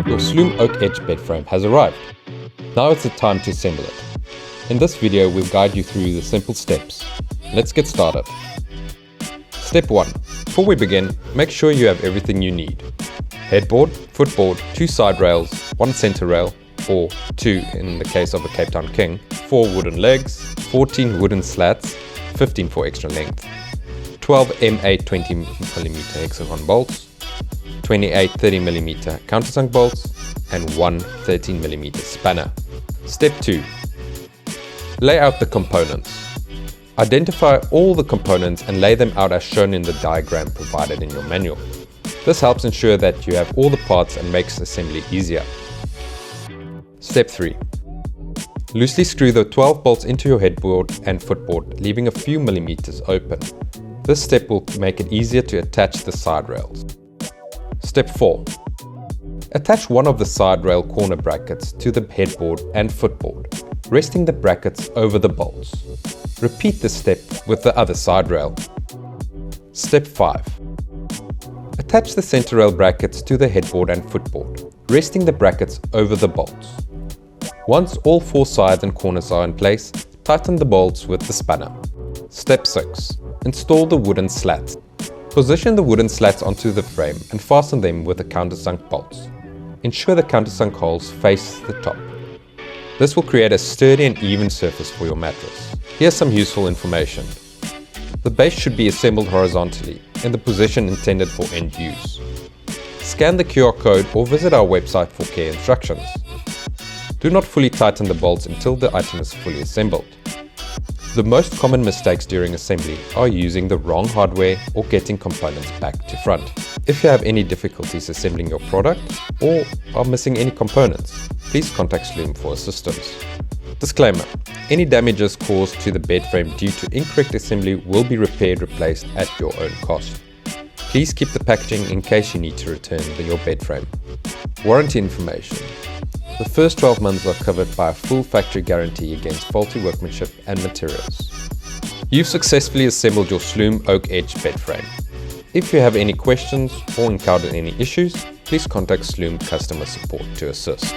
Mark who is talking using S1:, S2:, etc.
S1: Your Sloom Oak Edge bed frame has arrived. Now it's the time to assemble it. In this video, we'll guide you through the simple steps. Let's get started. Step 1. Before we begin, make sure you have everything you need. Headboard, footboard, 2 side rails, 1 center rail, or 2 in the case of a Cape Town King, 4 wooden legs, 14 wooden slats, 15 for extra length, 12 M8 20mm hexagon bolts, 28 30mm countersunk bolts, and 1 13mm spanner. Step 2. Lay out the components. Identify all the components and lay them out as shown in the diagram provided in your manual. This helps ensure that you have all the parts and makes assembly easier. Step 3. Loosely screw the 12 bolts into your headboard and footboard, leaving a few millimeters open. This step will make it easier to attach the side rails. Step 4. Attach one of the side rail corner brackets to the headboard and footboard, resting the brackets over the bolts. Repeat this step with the other side rail. Step 5. Attach the center rail brackets to the headboard and footboard, resting the brackets over the bolts. Once all 4 sides and corners are in place, tighten the bolts with the spanner. Step 6. Install the wooden slats. Position the wooden slats onto the frame and fasten them with the countersunk bolts. Ensure the countersunk holes face the top. This will create a sturdy and even surface for your mattress. Here's some useful information. The base should be assembled horizontally in the position intended for end use. Scan the QR code or visit our website for care instructions. Do not fully tighten the bolts until the item is fully assembled. The most common mistakes during assembly are using the wrong hardware or getting components back to front. If you have any difficulties assembling your product or are missing any components, please contact Sloom for assistance. Disclaimer: any damages caused to the bed frame due to incorrect assembly will be replaced at your own cost. Please keep the packaging in case you need to return your bed frame. Warranty information. The first 12 months are covered by a full factory guarantee against faulty workmanship and materials. You've successfully assembled your Sloom Oak Edge bed frame. If you have any questions or encountered any issues, please contact Sloom customer support to assist.